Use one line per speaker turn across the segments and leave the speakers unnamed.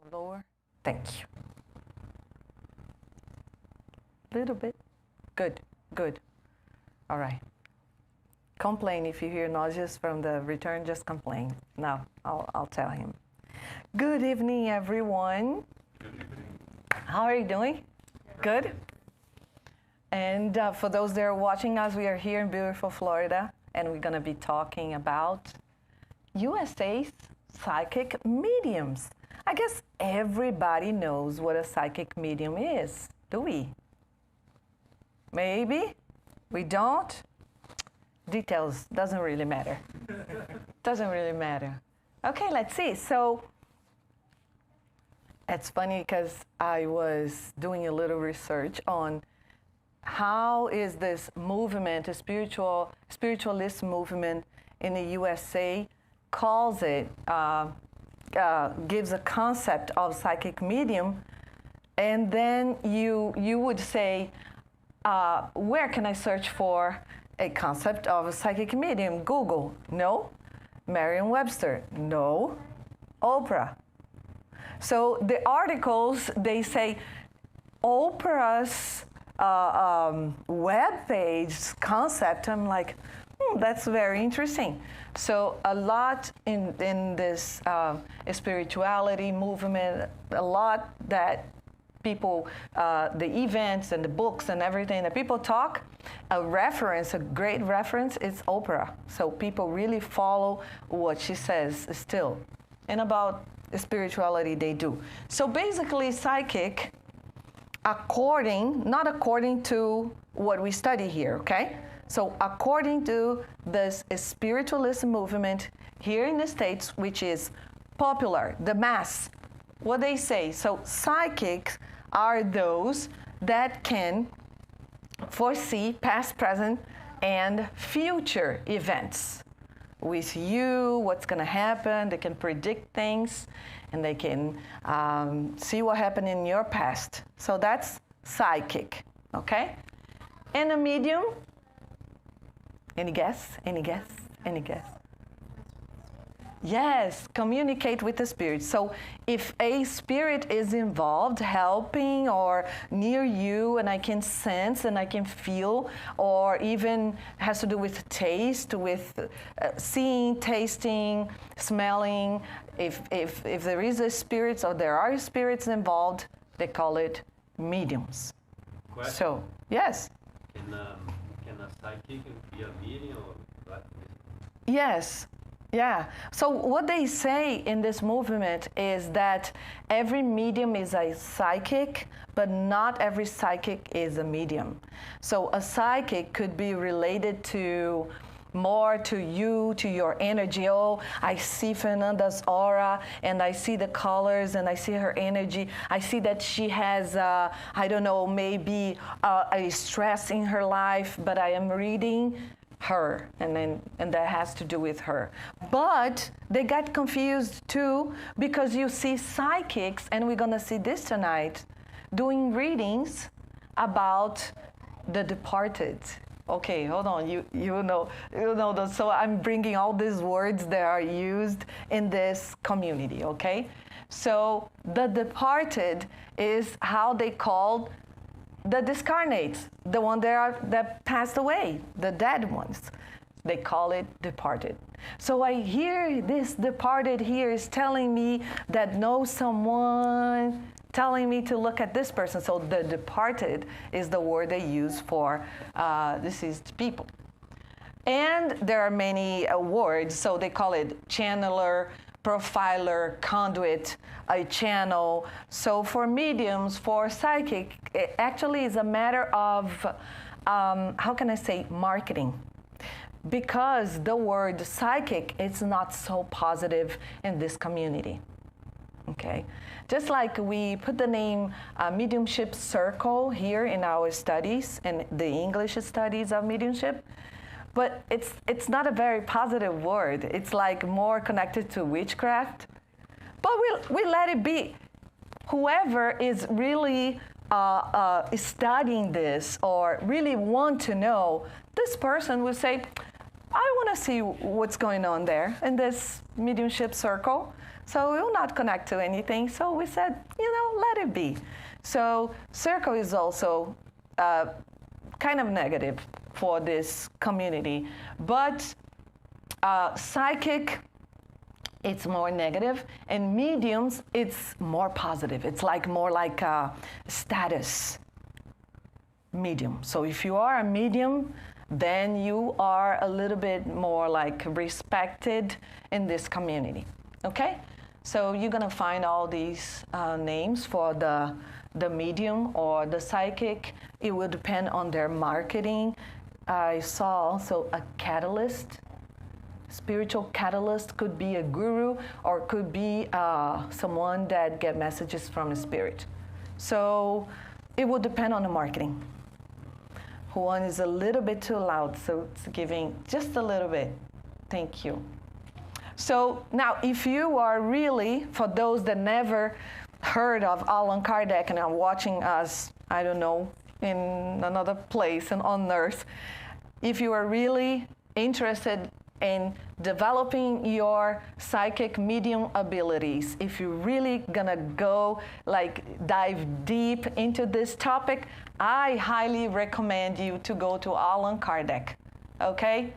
little lower. Thank you. Little bit. Good, good. All right. Complain if you hear noises from the return, just complain. No, I'll tell him. Good evening, everyone.
Good evening.
How are you doing? Good? And for those that are watching us, we are here in beautiful Florida, and we're going to be talking about USA's psychic mediums. I guess everybody knows what a psychic medium is, do we? Maybe? We don't? Details doesn't really matter. Doesn't really matter. Okay, let's see. So it's funny because I was doing a little research on how is this movement, a spiritualist movement in the USA, calls it, gives a concept of psychic medium, and then you would say, where can I search for a concept of a psychic medium? Google, no. Merriam-Webster, no. Oprah. So the articles, they say Oprah's web page concept. I'm like, that's very interesting. So a lot in this spirituality movement, a lot that people, the events and the books and everything that people talk, a great reference is Oprah. So people really follow what she says still. And about spirituality, they do. So basically, psychic, not according to what we study here, okay? So according to this spiritualist movement here in the States, which is popular, the mass, what they say. So psychics are those that can foresee past, present, and future events with you, what's going to happen. They can predict things, and they can see what happened in your past. So that's psychic, okay? And a medium, any guess? Any guess? Any guess? Yes, communicate with the spirit. So if a spirit is involved, helping or near you, and I can sense and I can feel, or even has to do with taste, with seeing, tasting, smelling, if there is a spirit or there are spirits involved, they call it mediums.
Question.
So, yes.
Can a psychic be a medium or what?
Yes. Yeah. So what they say in this movement is that every medium is a psychic, but not every psychic is a medium. So a psychic could be related to more to you, to your energy. Oh, I see Fernanda's aura, and I see the colors, and I see her energy. I see that she has, I don't know, maybe a stress in her life, but I am reading her, and that has to do with her. But they got confused too, because you see psychics, and we're gonna see this tonight, doing readings about the departed. Okay, hold on. You know those. So I'm bringing all these words that are used in this community. Okay, so the departed is how they called the discarnates, the one that passed away, the dead ones. They call it departed. So I hear this departed here is telling me that knows someone, telling me to look at this person. So the departed is the word they use for deceased people. And there are many words, so they call it channeler, profiler, conduit, a channel. So for mediums, for psychic, it actually is a matter of, how can I say, marketing. Because the word psychic is not so positive in this community, okay? Just like we put the name mediumship circle here in our studies, in the English studies of mediumship, but it's not a very positive word. It's like more connected to witchcraft. But we let it be. Whoever is really studying this or really want to know, this person will say, I want to see what's going on there in this mediumship circle. So we will not connect to anything. So we said, let it be. So circle is also kind of negative for this community. But psychic, it's more negative, and mediums, it's more positive. It's more like a status medium. So if you are a medium, then you are a little bit more respected in this community, okay? So you're gonna find all these names for the medium or the psychic. It will depend on their marketing. I saw also a catalyst. Spiritual catalyst could be a guru or could be someone that get messages from a spirit. So it will depend on the marketing. Juan is a little bit too loud, so it's giving just a little bit. Thank you. So now if you are really, for those that never heard of Allan Kardec and are watching us, I don't know, in another place and on earth, if you are really interested in developing your psychic medium abilities, if you're really gonna go dive deep into this topic, I highly recommend you to go to Allan Kardec, okay?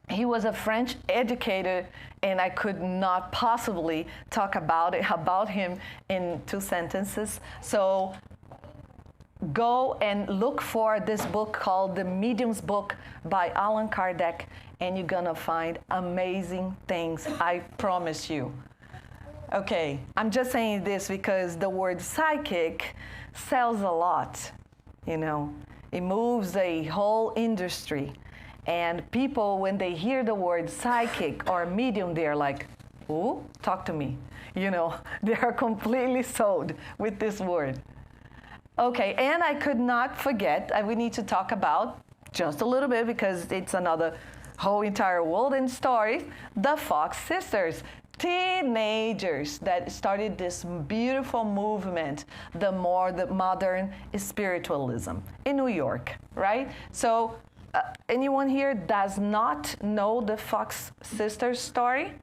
He was a French educator, and I could not possibly talk about him in 2 sentences. So go and look for this book called The Medium's Book by Allan Kardec, and you're gonna find amazing things, I promise you. Okay, I'm just saying this because the word psychic sells a lot, It moves a whole industry. And people, when they hear the word psychic or medium, they're like, "Ooh, talk to me." They are completely sold with this word. Okay, and I could not forget, we need to talk about just a little bit because it's another whole entire world and story, the Fox sisters, teenagers that started this beautiful movement, the modern spiritualism in New York, right? So anyone here does not know the Fox sisters story?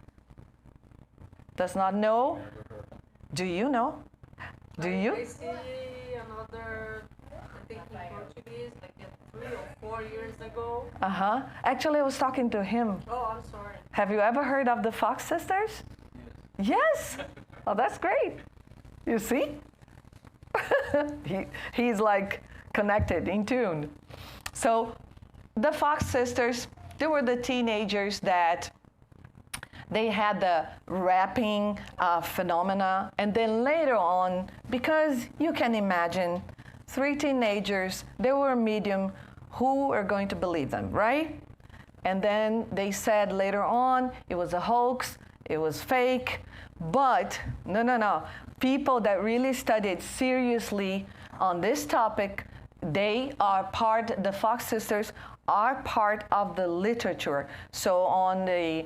Does not know? Do you know? Do you?
I see another, I think in Portuguese, 3 or 4 years ago.
Actually, I was talking to him.
Oh, I'm sorry.
Have you ever heard of the Fox sisters? Yes. Oh, that's great. You see? He's connected, in tune. So the Fox sisters, they were the teenagers that they had the rapping phenomena, and then later on, because you can imagine 3 teenagers, they were a medium, who are going to believe them, right? And then they said later on, it was a hoax, it was fake, but no. People that really studied seriously on this topic, they are the Fox sisters are part of the literature. So on the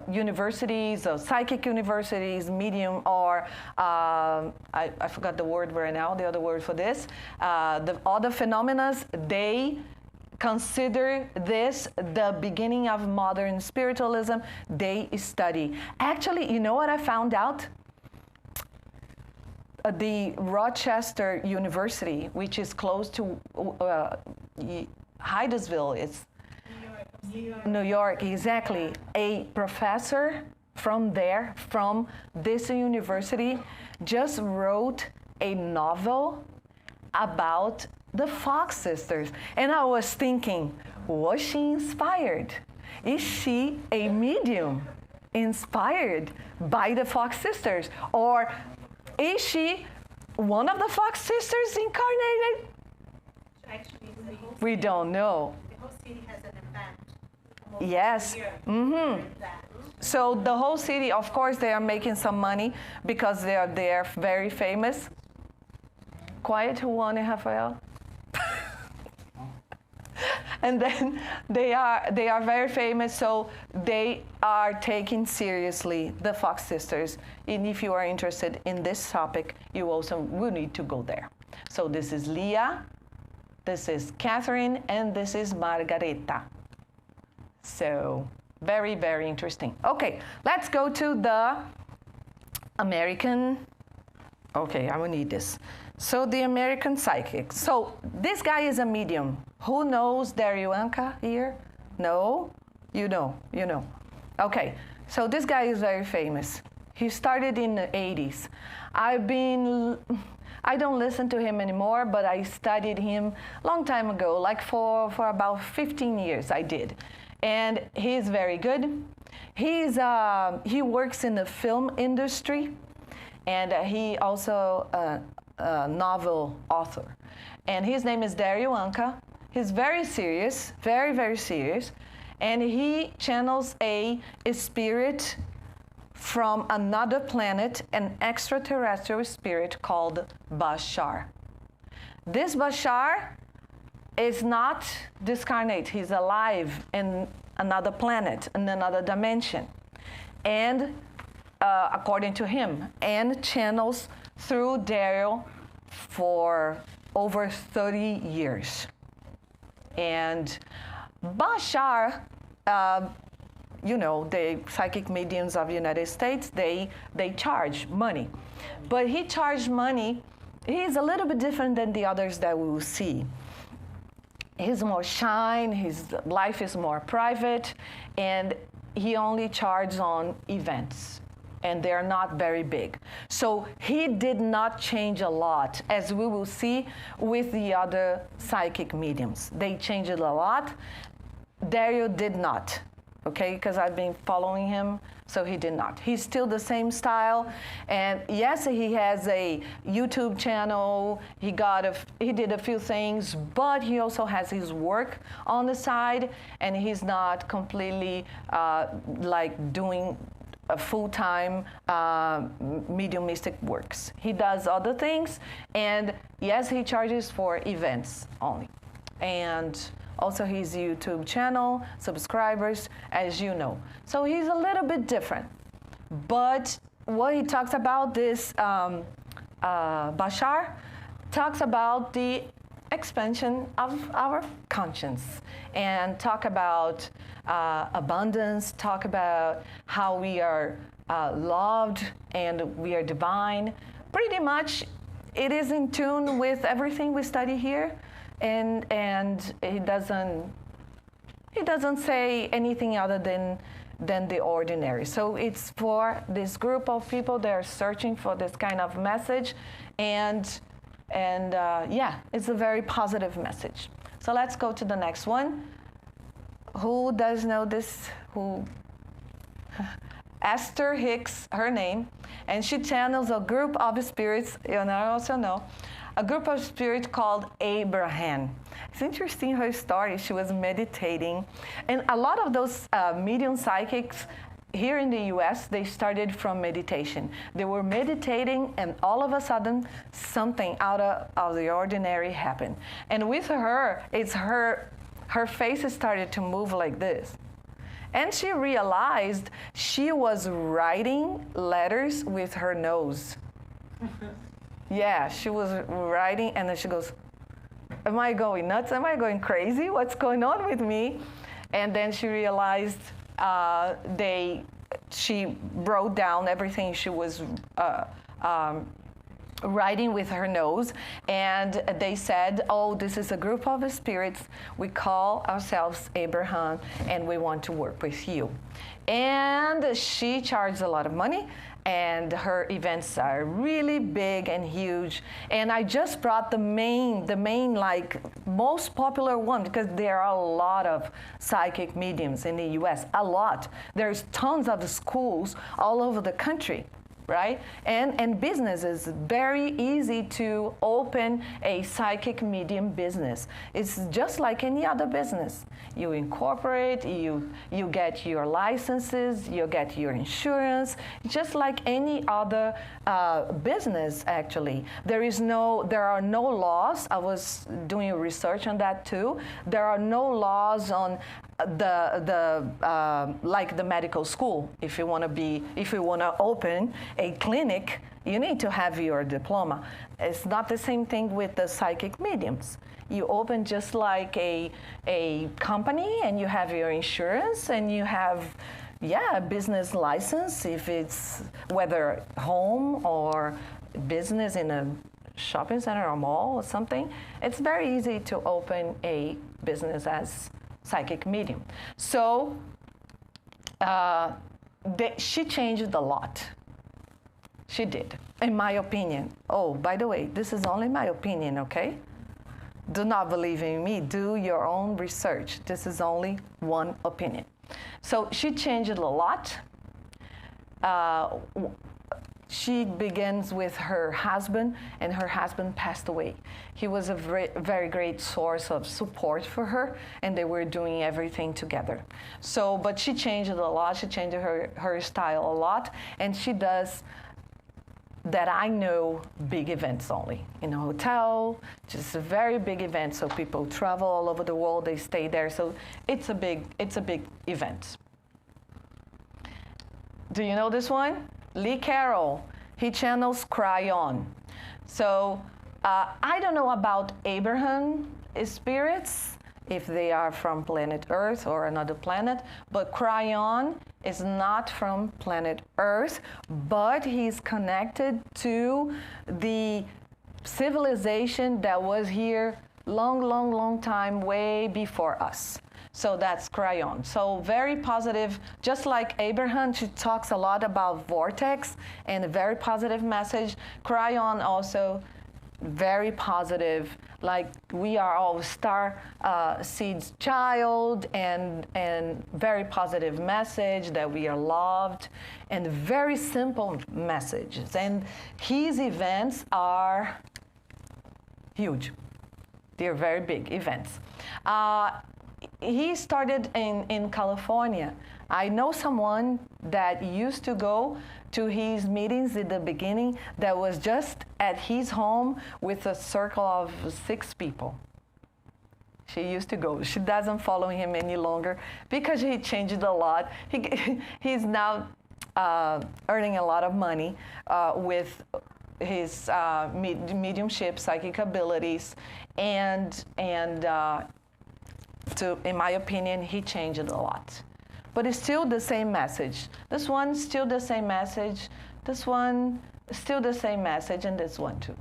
universities, or psychic universities, medium, or I forgot the word right now, the other word for this, the other phenomena, they consider this the beginning of modern spiritualism. They study. Actually, you know what I found out? The Rochester University, which is close to Hydesville, it's New York, exactly. A professor from this university, just wrote a novel about the Fox sisters. And I was thinking, was she inspired? Is she a medium inspired by the Fox sisters? Or is she one of the Fox sisters incarnated?
Actually,
we don't know.
The whole city has an event.
Yes. So the whole city, of course, they are making some money because they are very famous. Quiet, Juan and Rafael. And then they are very famous, so they are taking seriously the Fox sisters. And if you are interested in this topic, you also will need to go there. So this is Leah, this is Catherine, and this is Margareta. So Very, very interesting. Okay, let's go to the American. Okay, I will need this. So the American psychic. So this guy is a medium. Who knows Dario Anka here? No? You know. Okay, so this guy is very famous. He started in the 80s. I don't listen to him anymore, but I studied him a long time ago, like for about 15 years I did. And he's very good. He works in the film industry, and he also a novel author. And his name is Dario Anka. He's very serious, very, very serious. And he channels a spirit from another planet, an extraterrestrial spirit called Bashar. This Bashar is not discarnate. He's alive in another planet, in another dimension. And according to him, and channels through Dario for over 30 years. And Bashar, the psychic mediums of the United States, they charge money. But he charged money. He's a little bit different than the others that we will see. He's more shy, his life is more private, and he only charges on events, and they're not very big. So he did not change a lot, as we will see with the other psychic mediums. They changed a lot. Dario did not, okay, because I've been following him, so he did not. He's still the same style, and yes, he has a YouTube channel. He did a few things, but he also has his work on the side, and he's not completely like doing a full-time mediumistic works. He does other things, and yes, he charges for events only, and also his YouTube channel, subscribers, as you know. So he's a little bit different. But what he talks about, this Bashar, talks about the expansion of our conscience, and talk about abundance, talk about how we are loved and we are divine. Pretty much it is in tune with everything we study here. And he doesn't say anything other than the ordinary. So it's for this group of people that are searching for this kind of message, and it's a very positive message. So let's go to the next one. Who does know this? Esther Hicks, her name, and she channels a group of spirits, and I also know, a group of spirits called Abraham. It's interesting her story. She was meditating, and a lot of those medium psychics here in the US, they started from meditation. They were meditating, and all of a sudden, something out of the ordinary happened. And with her, it's her face started to move like this. And she realized she was writing letters with her nose. Yeah, she was writing, and then she goes, am I going nuts? Am I going crazy? What's going on with me? And then she realized she wrote down everything she was writing with her nose, and they said, oh, this is a group of spirits. We call ourselves Abraham, and we want to work with you. And she charged a lot of money, and her events are really big and huge. And I just brought the main like most popular one, because there are a lot of psychic mediums in the US, a lot. There's tons of schools all over the country, right? And business is very easy to open a psychic medium business. It's just like any other business. You incorporate, you get your licenses, you get your insurance, just like any other business, actually. There are no laws. I was doing research on that too. There are no laws on like the medical school. If you want to open a clinic, you need to have your diploma. It's not the same thing with the psychic mediums. You open just like a company, and you have your insurance, and you have, a business license, if it's whether home or business in a shopping center or mall or something. It's very easy to open a business as psychic medium. So she changed a lot. She did, in my opinion. Oh, by the way, this is only my opinion, okay? Do not believe in me. Do your own research. This is only one opinion. So she changed a lot. She begins with her husband, and her husband passed away. He was a very great source of support for her, and they were doing everything together. So, but she changed it a lot. She changed her style a lot, and she does, that I know, big events only. In a hotel, just a very big event, so people travel all over the world, they stay there, so it's a big event. Do you know this one? Lee Carroll, he channels Cry On. So I don't know about Abraham spirits, if they are from planet Earth or another planet, but Cry On is not from planet Earth, but he's connected to the civilization that was here long time, way before us. So that's Cry On. So very positive, just like Abraham, she talks a lot about vortex and a very positive message. Cry On also very positive, like we are all star seed's child, and very positive message that we are loved, and very simple messages. And his events are huge. They're very big events. He started in California. I know someone that used to go to his meetings in the beginning that was just at his home with a circle of 6 people. She used to go. She doesn't follow him any longer because he changed a lot. He's now earning a lot of money with his mediumship, psychic abilities, and in my opinion, he changed a lot. But it's still the same message. This one, still the same message. This one, still the same message, and this one too.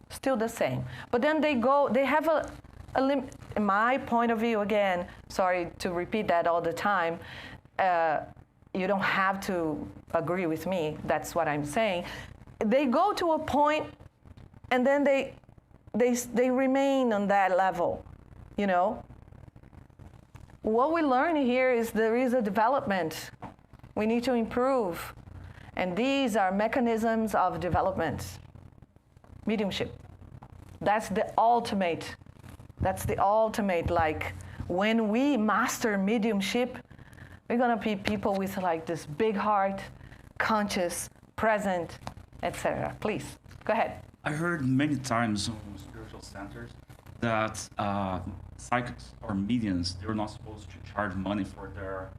Still the same. But then they have a limit. In my point of view, again, sorry to repeat that all the time, you don't have to agree with me. That's what I'm saying. They go to a point, and then they remain on that level, you know? What we learn here is there is a development. We need to improve. And these are mechanisms of development. Mediumship. That's the ultimate. Like, when we master mediumship, we're going to be people with like this big heart, conscious, present, etc. Please, go ahead.
I heard many times on spiritual centers that psychics or mediums, they're not supposed to charge money for their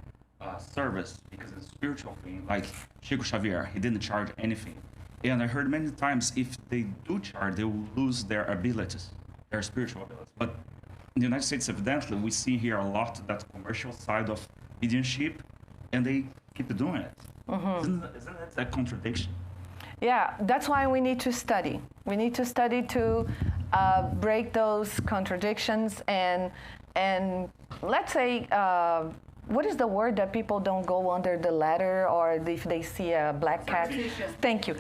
service because it's a spiritual thing. Like Chico Xavier, he didn't charge anything. And I heard many times if they do charge, they will lose their abilities, their spiritual abilities. But in the United States, evidently, we see here a lot that commercial side of mediumship, and they keep doing it. Mm-hmm. Isn't that a contradiction?
Yeah, that's why we need to study. We need to study to break those contradictions and let's say, what is the word that people don't go under the ladder, or if they see a black cat? Thank you.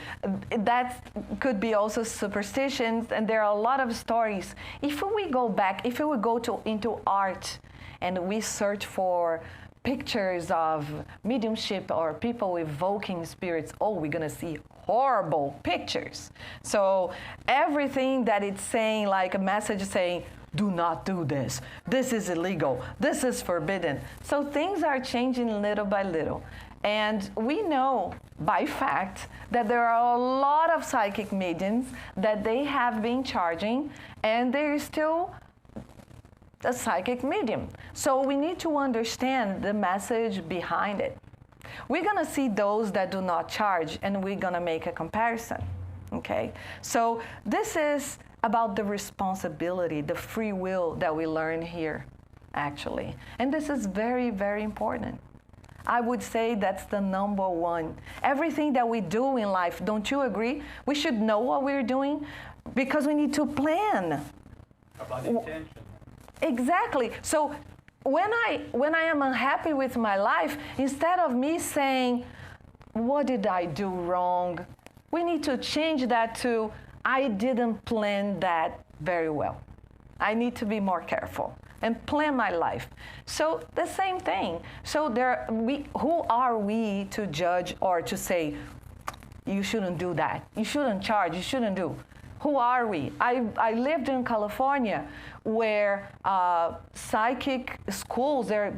That could be also superstitions, and there are a lot of stories. If we go back, if we go into art and we search for pictures of mediumship or people evoking spirits, we're gonna see horrible pictures. So everything that it's saying, like a message saying, do not do this, this is illegal, this is forbidden. So things are changing little by little. And we know by fact that there are a lot of psychic mediums that they have been charging, and they're still a psychic medium. So we need to understand the message behind it. We're gonna see those that do not charge, and we're gonna make a comparison. Okay? So this is about the responsibility, the free will that we learn here, actually. And this is very, very important. I would say that's the number one. Everything that we do in life, don't you agree? We should know what we're doing because we need to plan.
About intention.
Exactly. So when I am unhappy with my life, instead of me saying, what did I do wrong? We need to change that to, I didn't plan that very well. I need to be more careful and plan my life. So the same thing. So who are we to judge or to say, you shouldn't do that, you shouldn't charge, you shouldn't do? Who are we? I lived in California where psychic schools, they're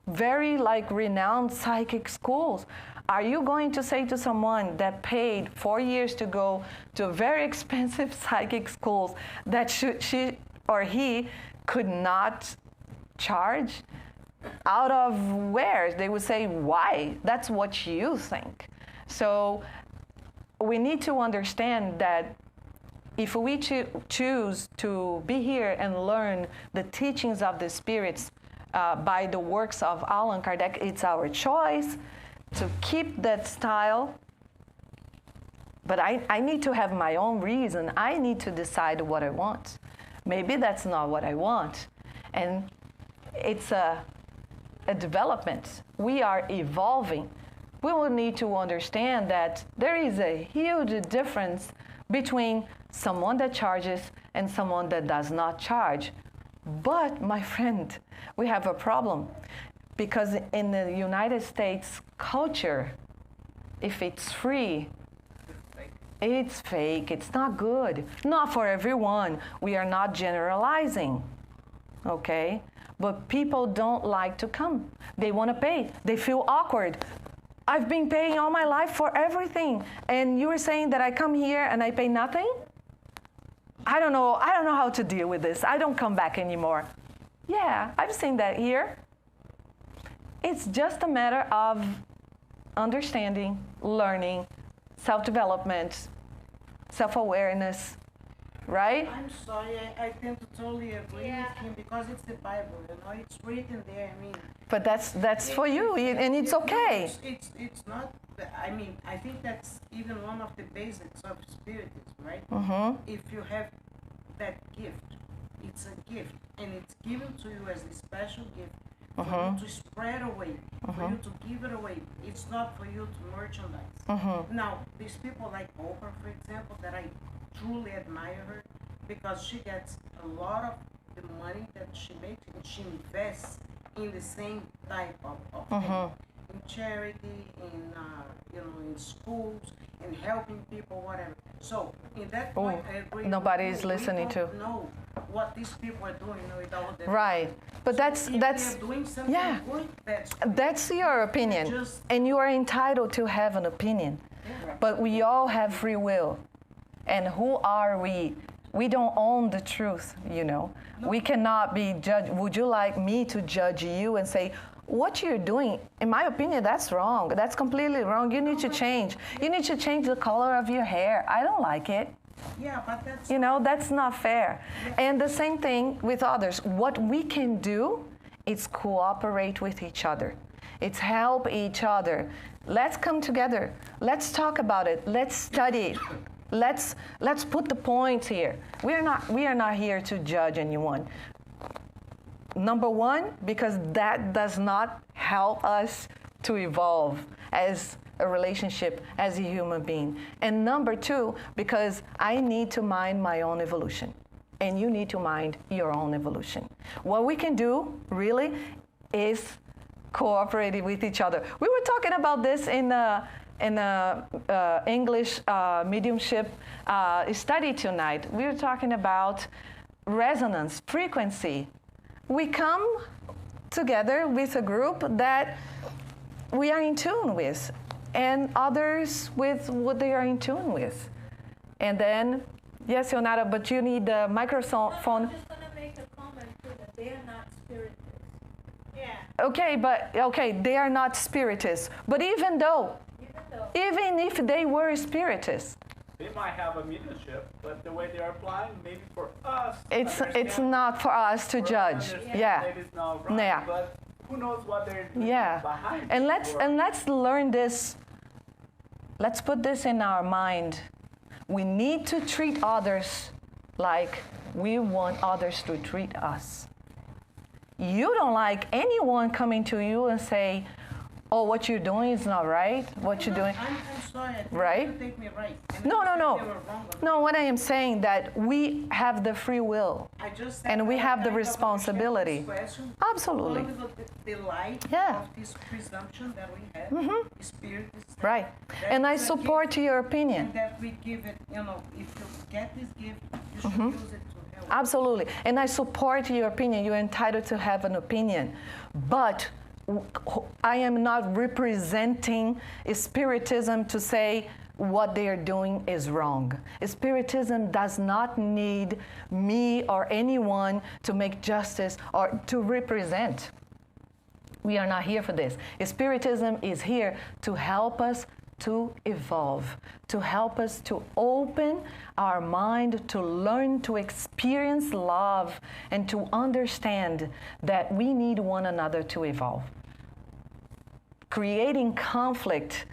very renowned psychic schools. Are you going to say to someone that paid 4 years to go to very expensive psychic schools that she or he could not charge? Out of where? They would say, why? That's what you think. So we need to understand that if we choose to be here and learn the teachings of the spirits by the works of Allan Kardec, it's our choice to keep that style. But I need to have my own reason. I need to decide what I want. Maybe that's not what I want. And it's a development. We are evolving. We will need to understand that there is a huge difference between someone that charges and someone that does not charge. But, my friend, we have a problem. Because in the United States culture, if it's free, it's fake, it's not good. Not for everyone. We are not generalizing, okay? But people don't like to come. They want to pay. They feel awkward. I've been paying all my life for everything, and you were saying that I come here and I pay nothing? I don't know how to deal with this. I don't come back anymore. Yeah, I've seen that here. It's just a matter of understanding, learning, self-development, self-awareness, right?
I'm sorry, I tend to totally agree with him because it's the Bible, it's written there. I mean,
but that's for you, and it's okay.
It's not. I think that's even one of the basics of spiritism, right?
Mm-hmm.
If you have that gift, it's a gift, and it's given to you as a special gift. For you to spread away, for you to give it away. It's not for you to merchandise. Now, these people like Oprah, for example, that I truly admire her because she gets a lot of the money that she makes and she invests in the same type of thing. In charity, in schools, in helping people, whatever. So, in that point, I agree.
Nobody is listening to.
We don't know what these people are doing with all of that.
Right, but
if they're doing something good,
that's your opinion, and you are entitled to have an opinion.
Yeah.
But we all have free will, and who are we? We don't own the truth, No. We cannot be judged. Would you like me to judge you and say, what you're doing, in my opinion, that's wrong. That's completely wrong. You need to change. You need to change the color of your hair. I don't like it.
Yeah, but that's...
that's not fair. And the same thing with others. What we can do is cooperate with each other. It's help each other. Let's come together. Let's talk about it. Let's study it. Let's put the points here. We are not here to judge anyone. Number one, because that does not help us to evolve as a relationship, as a human being. And number two, because I need to mind my own evolution. And you need to mind your own evolution. What we can do, really, is cooperate with each other. We were talking about this in English mediumship study tonight. We were talking about resonance, frequency. We come together with a group that we are in tune with, and others with what they are in tune with. And then, yes, Yonara, but you need the microphone.
I'm just going to make a comment too, that they are not spiritists. Yeah.
Okay, they are not spiritists. But even if they were spiritists,
they might have a mediumship, but the way they are applying, maybe for us,
It's not for us to judge. Yeah.
maybe it's not right,
Yeah.
but who knows what they're doing
Yeah.
behind.
And
or-
let's learn this. Let's put this in our mind. We need to treat others like we want others to treat us. You don't like anyone coming to you and say, "Oh, what you're doing is not right. What you're doing."
I'm sorry. I think
Right?
You take me right. And
No,
I
no,
said
no.
they were wrong about
No, what I am saying that we have the free will.
I just said
And we
that
have
I
the
kind of understand
responsibility.
this question
Absolutely.
under the light
Yeah.
of this presumption that we have, Spiritist.
Right.
that
And I
it's a
support
gift,
your
and
opinion.
that we give it, if you get this gift, you should use it to help.
Absolutely. And I support your opinion. You're entitled to have an opinion. But I am not representing Spiritism to say what they are doing is wrong. Spiritism does not need me or anyone to make justice or to represent. We are not here for this. Spiritism is here to help us to evolve, to help us to open our mind, to learn to experience love, and to understand that we need one another to evolve. Creating conflict,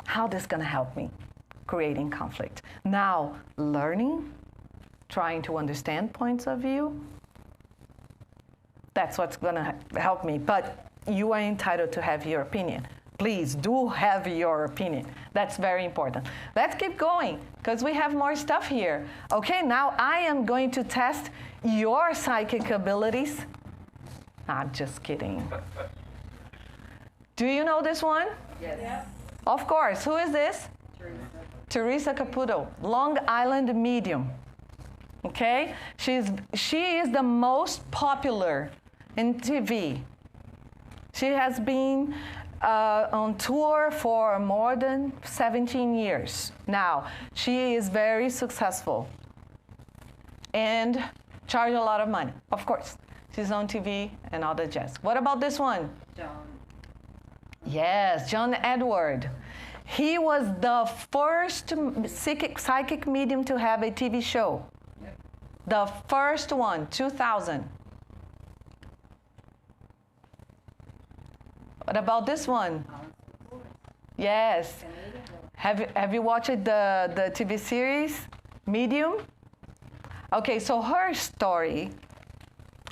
how this gonna help me? Creating conflict. Now, learning, trying to understand points of view, that's what's gonna help me. But you are entitled to have your opinion. Please do have your opinion. That's very important. Let's keep going because we have more stuff here. Okay, now I am going to test your psychic abilities. I'm just kidding. Do you know this one?
Yes.
Of course. Who is this? Teresa Caputo, Long Island medium. Okay? She is the most popular in TV. She has been on tour for more than 17 years. Now, she is very successful and charge a lot of money, of course. She's on TV and all the jazz. What about this one?
John.
Yes, John Edward. He was the first psychic medium to have a TV show. The first one, 2000. What about this one? Yes. Have you watched the TV series, Medium? Okay, so her story,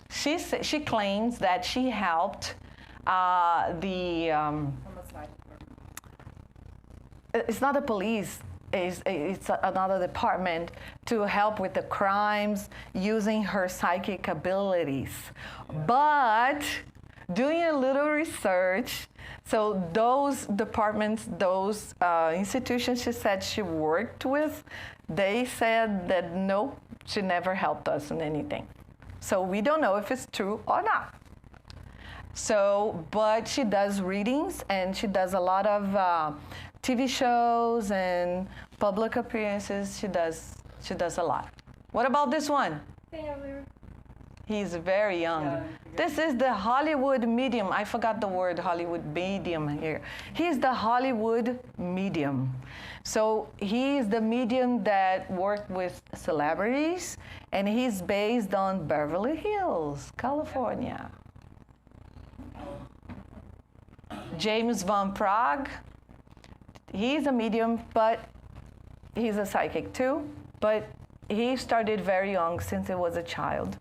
she claims that she helped it's not the police, it's another department to help with the crimes using her psychic abilities. But doing a little research, so those departments, those institutions she said she worked with, they said that no, she never helped us in anything. So we don't know if it's true or not. So, but she does readings and she does a lot of TV shows and public appearances. She does a lot. What about this one?
Taylor.
He's very young. This is the Hollywood medium. I forgot the word Hollywood medium here. He's the Hollywood medium. So he's the medium that worked with celebrities, and he's based on Beverly Hills, California. James Van Prague, he's a medium, but he's a psychic too. But he started very young, since he was a child.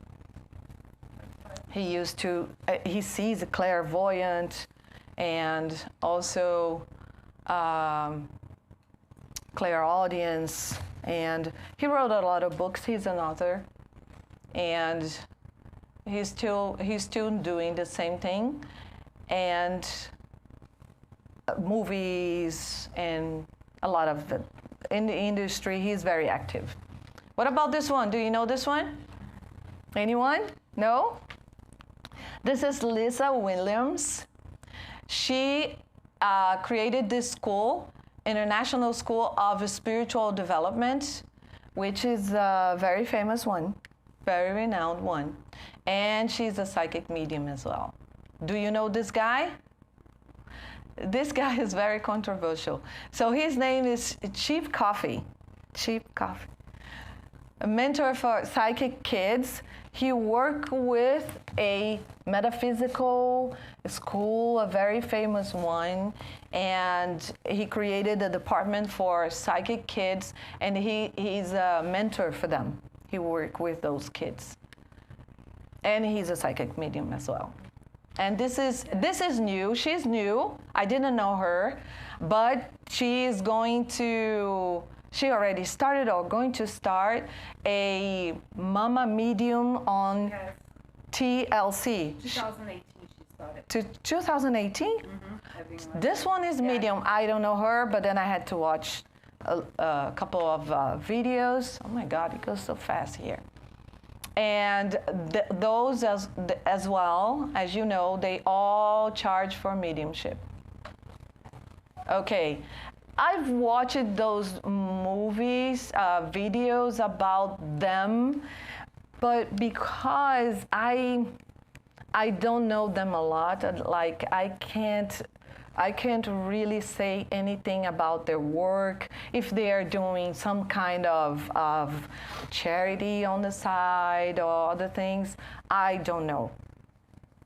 He sees a clairvoyant and also clairaudience, and he wrote a lot of books. He's an author, and he's still doing the same thing, and movies and a lot of it. In the industry, he's very active. What about this one? Do you know this one? Anyone? No? This is Lisa Williams. She created this school, International School of Spiritual Development, which is a very famous one, very renowned one. And she's a psychic medium as well. Do you know this guy? This guy is very controversial. So his name is Cheap Coffee. Cheap Coffee. A mentor for psychic kids. He worked with a metaphysical school, a very famous one, and he created a department for psychic kids, and he's a mentor for them. He worked with those kids. And he's a psychic medium as well. And this is new. She's new. I didn't know her, but she is going to, she already started or going to start a mama medium on
Yes,
TLC.
2018 she started.
To 2018?
I think
This one is medium. I don't know her, but then I had to watch a couple of videos. Oh my God, it goes so fast here. And those as well, as you know, they all charge for mediumship. Okay, I've watched those movies, videos about them, but because I don't know them a lot, like I can't really say anything about their work, if they are doing some kind of charity on the side or other things. I don't know.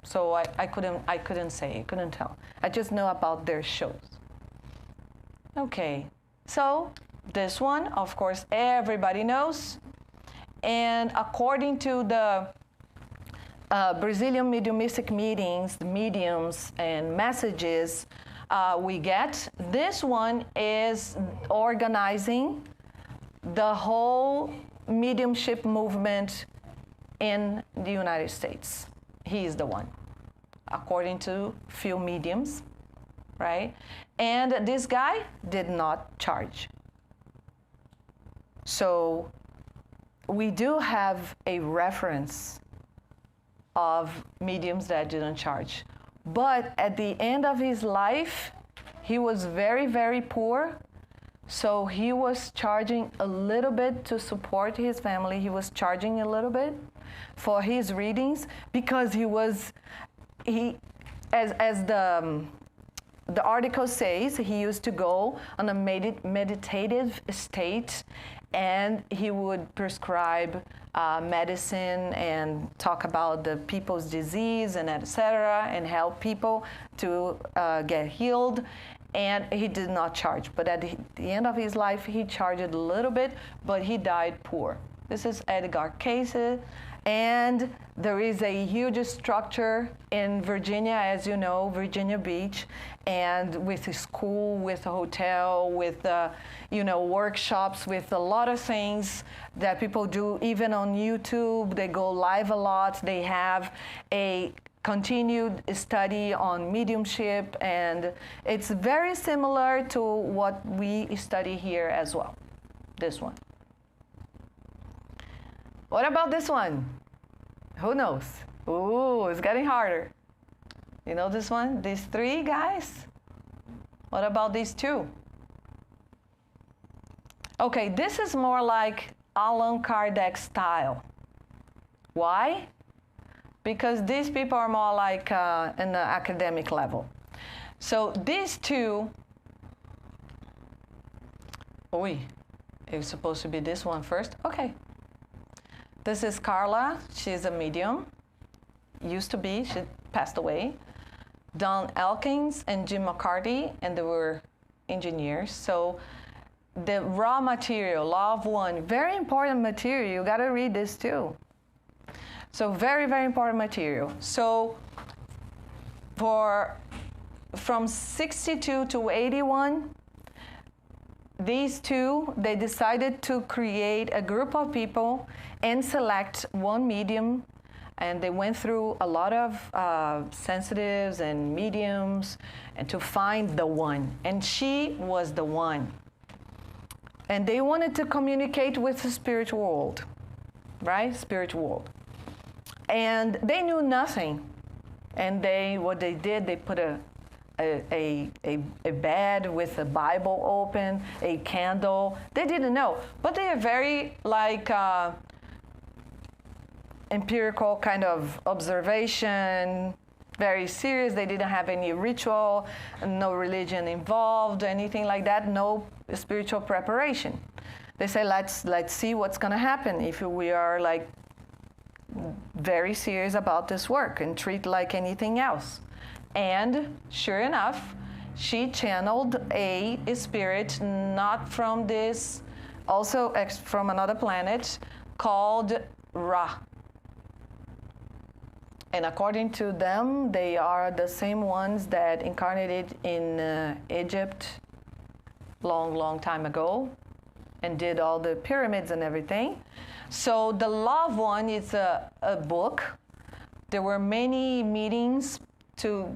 So I couldn't say, I couldn't tell. I just know about their shows. Okay, so this one, of course, everybody knows. And according to the Brazilian mediumistic meetings, the mediums and messages we get, this one is organizing the whole mediumship movement in the United States. He is the one, according to few mediums, right? And this guy did not charge. So we do have a reference of mediums that didn't charge. But at the end of his life, he was very, very poor. So he was charging a little bit to support his family. He was charging a little bit for his readings because as the article says, he used to go on a meditative state, and he would prescribe medicine and talk about the people's disease and etc. and help people to get healed. And he did not charge. But at the end of his life, he charged a little bit, but he died poor. This is Edgar Cayce. And there is a huge structure in Virginia, as you know, Virginia Beach, and with a school, with a hotel, with workshops, with a lot of things that people do, even on YouTube. They go live a lot. They have a continued study on mediumship, and it's very similar to what we study here as well, this one. What about this one? Who knows? Ooh, it's getting harder. You know this one? These three guys? What about these two? Okay, this is more like Allan Kardec style. Why? Because these people are more like in the academic level. So these two, it's supposed to be this one first? Okay. This is Carla. She's a medium. Used to be. She passed away. Don Elkins and Jim McCarty, and they were engineers. So the raw material, Law of One, very important material. You got to read this too. So very, very important material. So from 62 to 81, these two, they decided to create a group of people and select one medium, and they went through a lot of sensitives and mediums and to find the one, and she was the one. And they wanted to communicate with the spirit world, right? Spirit world. And they knew nothing. And what they did, they put a bed with a Bible open, a candle. They didn't know, but they are very empirical kind of observation, very serious. They didn't have any ritual, no religion involved, anything like that, no spiritual preparation. They say, let's see what's going to happen if we are like very serious about this work and treat like anything else. And sure enough, she channeled a spirit not from this, also from another planet called Ra. And according to them, they are the same ones that incarnated in Egypt long time ago and did all the pyramids and everything. So the Love One is a book. There were many meetings to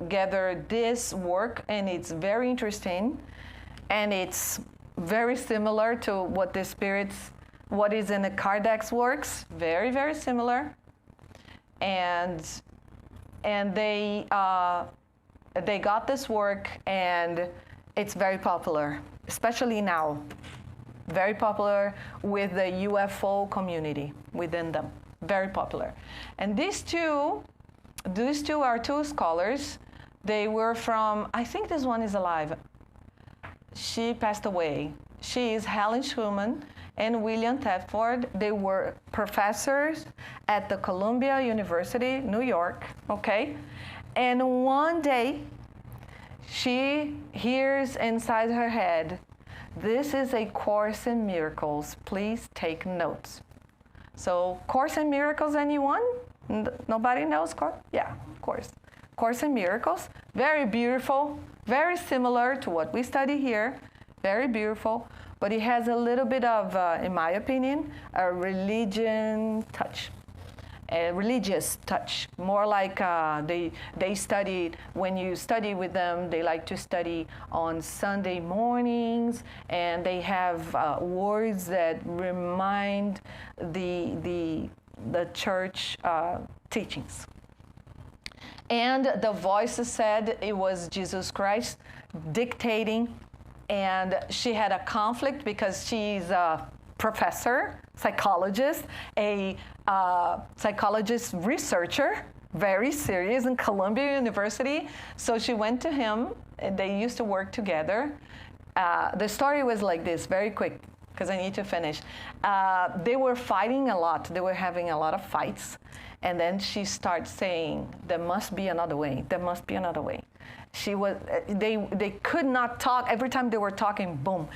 gather this work, and it's very interesting. And it's very similar to what the spirits, what is in the Kardec's works, very similar. And they got this work, and it's very popular, especially now. Very popular with the UFO community within them. Very popular. And these two are two scholars. They were from, I think this one is alive. She passed away. She is Helen Schumann and William Thetford. They were professors at the Columbia University, New York, okay? And one day, she hears inside her head, "This is a Course in Miracles. Please take notes." So, Course in Miracles, anyone? Nobody knows Course? Yeah, of course. Course in Miracles, very beautiful, very similar to what we study here, very beautiful, but it has a little bit of, in my opinion, a religious touch, more like they studied, when you study with them, they like to study on Sunday mornings, and they have words that remind the church teachings. And the voices said it was Jesus Christ dictating, and she had a conflict because she's a professor, psychologist, a psychologist researcher, very serious in Columbia University. So she went to him, and they used to work together. The story was like this, very quick, because I need to finish. They were fighting a lot. They were having a lot of fights. And then she starts saying, "There must be another way. There must be another way." They could not talk. Every time they were talking, boom,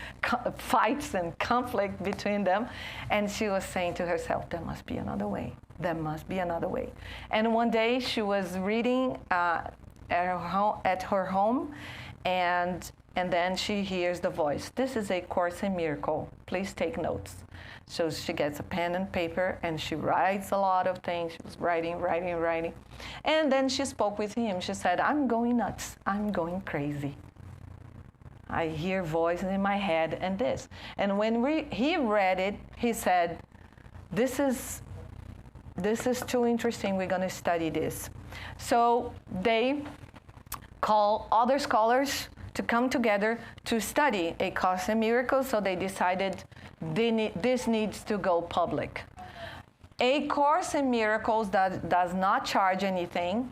fights and conflict between them. And she was saying to herself, "There must be another way. There must be another way." And one day she was reading at her home, and then she hears the voice, "This is a Course in Miracle. Please take notes." So she gets a pen and paper, and she writes a lot of things. She was writing. And then she spoke with him. She said, "I'm going nuts. I'm going crazy. I hear voices in my head and this." And when he read it, he said, this is too interesting. We're going to study this." So they call other scholars to come together to study A Course in Miracles. So they decided this needs to go public. A Course in Miracles that does not charge anything.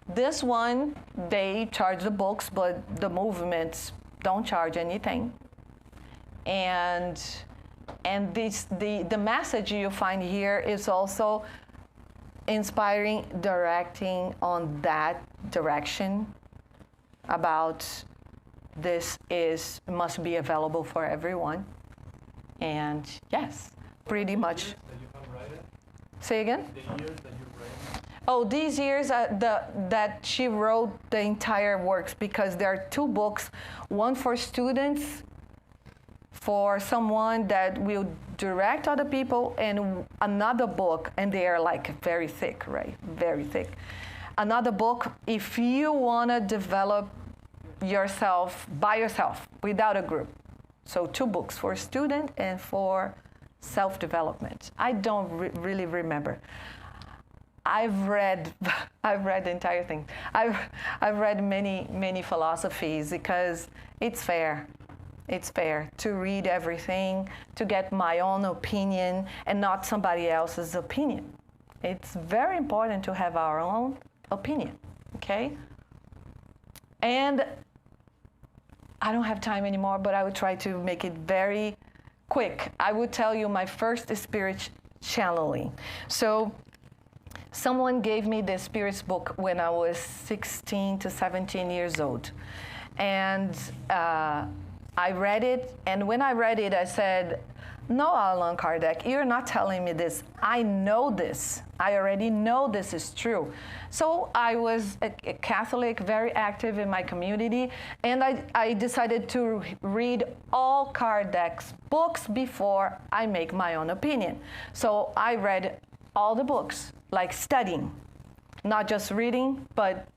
This one, they charge the books, but the movements don't charge anything. And the message you find here is also inspiring, directing on that direction about this must be available for everyone. And yes, pretty much.
That you can write it?
Say again?
The years that you write?
Oh, these years that she wrote the entire works, because there are two books, one for students, for someone that will direct other people, and another book, and they are like very thick, right? Very thick. Another book, if you want to develop yourself by yourself, without a group. So two books, for student and for self-development. I don't really remember. I've read the entire thing. I've read many philosophies, because it's fair. It's fair to read everything, to get my own opinion and not somebody else's opinion. It's very important to have our own opinion. okay? And I don't have time anymore, but I will try to make it very quick. I will tell you my first spirit channeling. So someone gave me the Spirit's book when I was 16 to 17 years old. And I read it, and when I read it, I said, no, Allan Kardec, you're not telling me this. I know this. I already know this is true. So I was a Catholic, very active in my community, and I decided to read all Kardec's books before I make my own opinion. So I read all the books, like studying, not just reading, but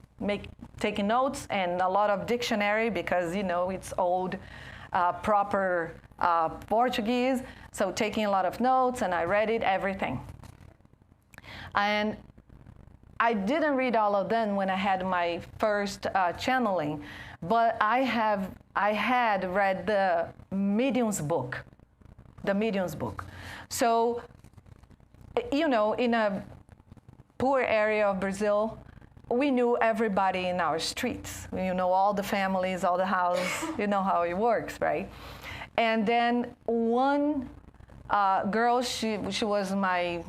taking notes and a lot of dictionary because, you know, it's old, proper Portuguese. So taking a lot of notes, and I read it, everything. And I didn't read all of them when I had my first channeling, but I had read the medium's book. So, you know, in a poor area of Brazil, we knew everybody in our streets. You know, all the families, all the houses, you know how it works, right? And then one girl, she was my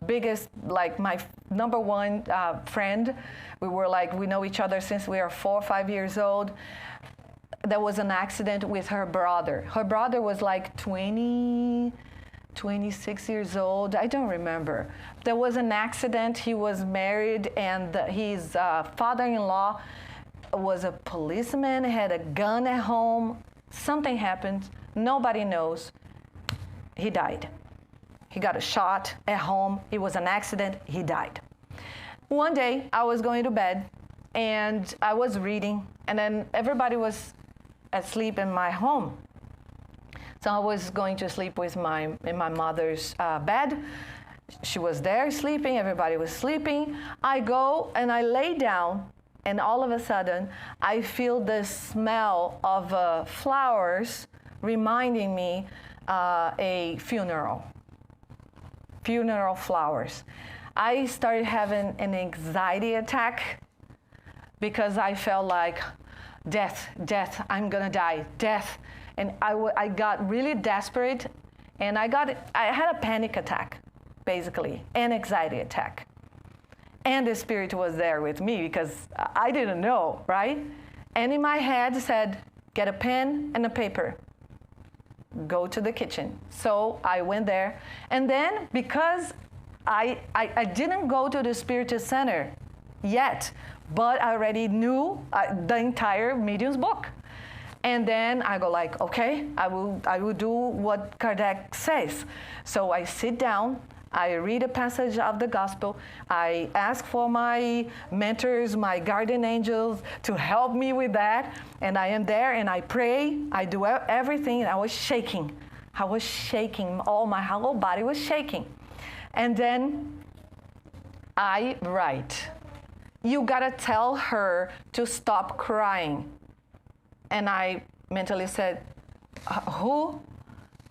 biggest, like my number one friend. We know each other since we are 4 or 5 years old. There was an accident with her brother. Her brother was like 26 years old. I don't remember. There was an accident. He was married, and his father-in-law was a policeman, had a gun at home. Something happened. Nobody knows. He died. He got a shot at home. It was an accident. He died. One day, I was going to bed, and I was reading, and then everybody was asleep in my home. So I was going to sleep in my mother's bed. She was there sleeping. Everybody was sleeping. I go and I lay down, and all of a sudden, I feel the smell of flowers reminding me a funeral flowers. I started having an anxiety attack because I felt like death, I'm gonna die, death. And I got really desperate, and I had a panic attack, basically, an anxiety attack. And the Spirit was there with me because I didn't know, right? And in my head said, get a pen and a paper, go to the kitchen. So I went there, and then because I didn't go to the Spiritist Center yet, but I already knew the entire medium's book. And then I go like, okay, I will do what Kardec says. So I sit down, I read a passage of the gospel, I ask for my mentors, my guardian angels to help me with that, and I am there and I pray, I do everything, and I was shaking, my whole body was shaking. And then I write, you gotta tell her to stop crying. And I mentally said, who?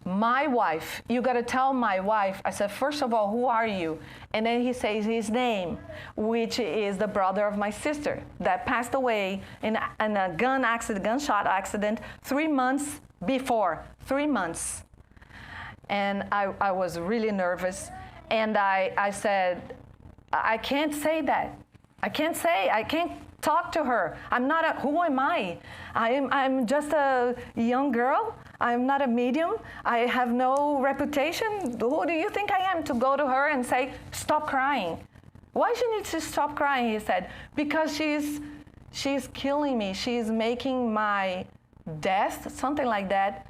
My wife. You got to tell my wife. I said, first of all, who are you? And then he says his name, which is the brother of my sister that passed away in a gunshot accident 3 months before. 3 months. And I was really nervous. And I said, I can't say that. I can't talk to her. Who am I? I'm just a young girl. I'm not a medium. I have no reputation. Who do you think I am to go to her and say, stop crying? Why she needs to stop crying, he said, because she's killing me. She's making my death, something like that,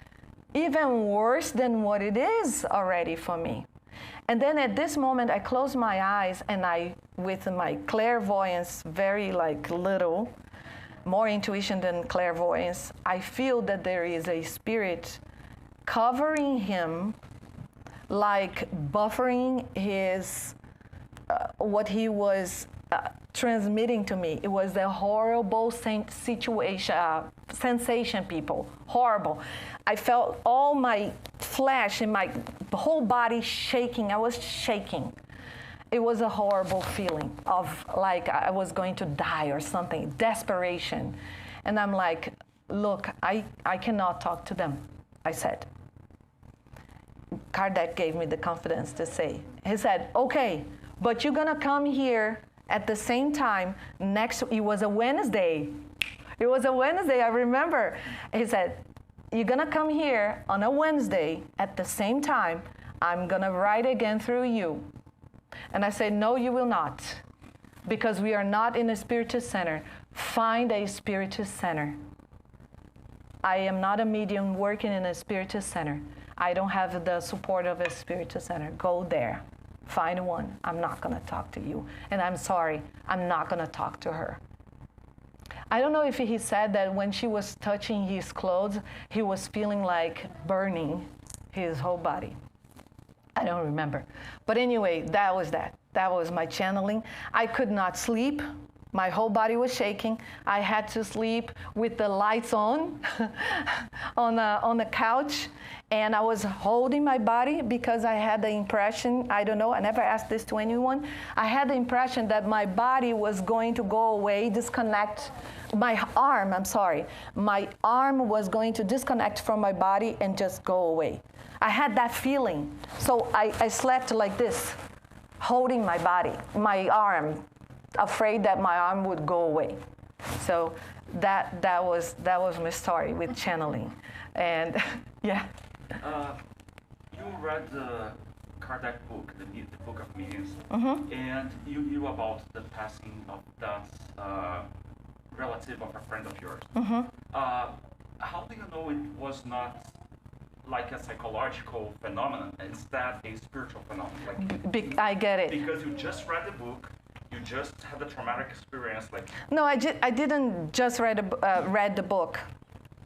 even worse than what it is already for me. And then at this moment, I closed my eyes, and with my clairvoyance, very little, more intuition than clairvoyance, I feel that there is a spirit covering him, like buffering his, what he was transmitting to me. It was a horrible sensation, people, horrible. I felt all my flesh and my whole body shaking. I was shaking. it was a horrible feeling of like I was going to die or something, desperation. And I'm like, look, I cannot talk to them, I said. Kardec gave me the confidence to say, he said, okay, but you're gonna come here at the same time it was a Wednesday. It was a Wednesday, I remember. He said, you're gonna come here on a Wednesday at the same time. I'm gonna write again through you. And I said, no, you will not, because we are not in a Spiritist center. Find a Spiritist center. I am not a medium working in a Spiritist center. I don't have the support of a Spiritist center. Go there. Find one. I'm not going to talk to you. And I'm sorry, I'm not going to talk to her. I don't know if he said that when she was touching his clothes, he was feeling like burning his whole body. I don't remember. But anyway, that was that. That was my channeling. I could not sleep. My whole body was shaking. I had to sleep with the lights on on the couch. And I was holding my body because I had the impression, I don't know, I never asked this to anyone. I had the impression that my body was going to go away, disconnect. My arm was going to disconnect from my body and just go away. I had that feeling. So I slept like this, holding my body, my arm, afraid that my arm would go away. So that was my story with channeling. And yeah.
You read the Kardec book, the Book of Mediums,
Mm-hmm.
and you knew about the passing of that relative of a friend of yours.
Mm-hmm.
How do you know it was not like a psychological phenomenon, instead a spiritual phenomenon? Like,
I get it.
because you just read the book, you just had a traumatic experience, like.
No, I didn't just read the book.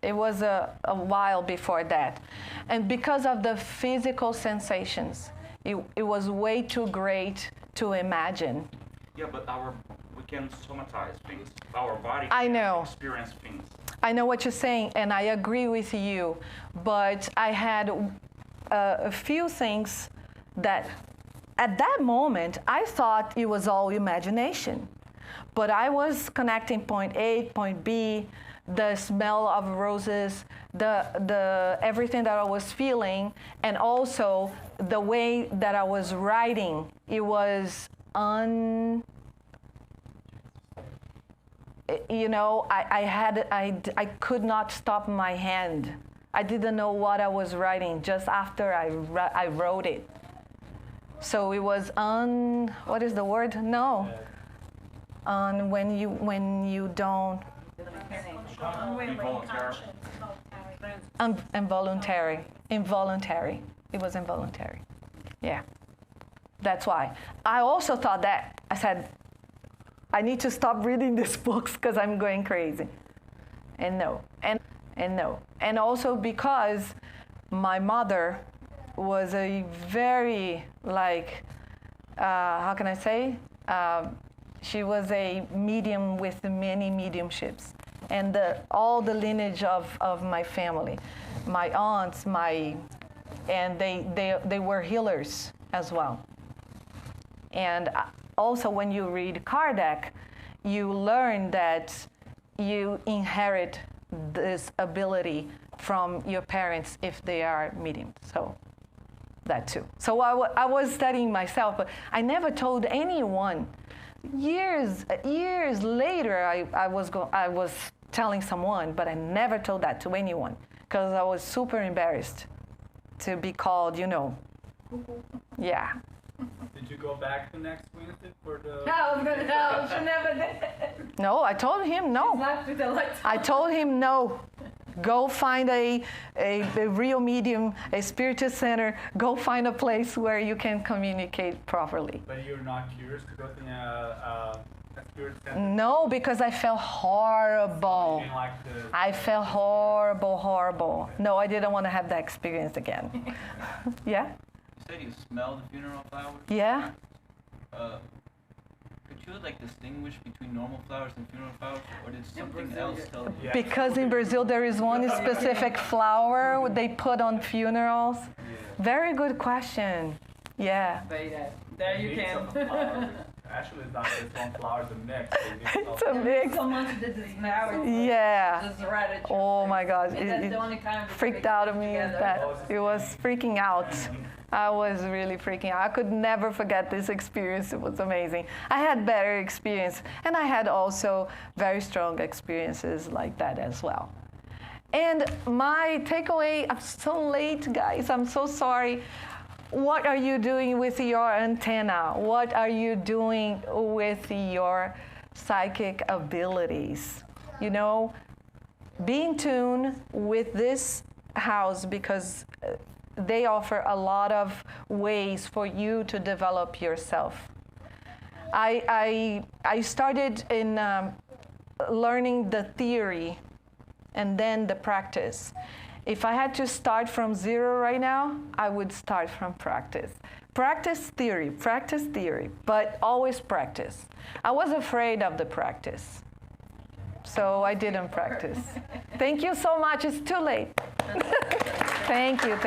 It was a while before that. And because of the physical sensations, it was way too great to imagine.
Yeah, but we can somatize things. Our body
I
can
know.
experience things.
I know what you're saying, and I agree with you, but I had a few things that, at that moment, I thought it was all imagination. But I was connecting point A, point B, the smell of roses, the everything that I was feeling, and also the way that I was writing. It was I could not stop my hand. I didn't know what I was writing just after I wrote it. So it was what is the word? No. When you don't. Involuntary. It was involuntary. Yeah. That's why. I also thought that. I said, I need to stop reading these books because I'm going crazy. And no. And no. And also because my mother was a very, how can I say? She was a medium with many mediumships. And all the lineage of my family, my aunts, and they were healers as well. And also when you read Kardec, you learn that you inherit this ability from your parents if they are mediums. So that too. So I was studying myself, but I never told anyone. Years later, I was telling someone, but I never told that to anyone because I was super embarrassed to be called, Yeah.
Did you go back the next Wednesday for the...
No, she never did.
No, I told him no. I told him no. Go find a real medium, a spiritist center. Go find a place where you can communicate properly.
But you're not curious to go to a spirit center?
No, because I felt horrible.
You didn't like the...
I felt horrible. No, I didn't want to have that experience again. Yeah?
You said you smelled the funeral flowers?
Yeah?
Could you distinguish between normal flowers and funeral flowers, or did something else tell you?
Yeah.
Because in Brazil there is one specific flower they put on funerals.
Yeah.
Very good question. Yeah.
But There you
Need
can.
some flowers. Actually, it's not just one flower, it's a mix. They need
It's a mix.
So much that is married.
Yeah.
This red at your
Oh
face.
my God.
And that's
It
the only time we
freaked
pick
out
them
of me
together.
that it was freaking out. I was really freaking out. I could never forget this experience. It was amazing. I had better experience, and I had also very strong experiences like that as well. And my takeaway, I'm so late, guys. I'm so sorry. What are you doing with your antenna? What are you doing with your psychic abilities? You know, be in tune with this house because they offer a lot of ways for you to develop yourself. I started in learning the theory and then the practice. If I had to start from zero right now, I would start from practice. Practice theory, but always practice. I was afraid of the practice, so I didn't practice. Thank you so much. It's too late. Thank you.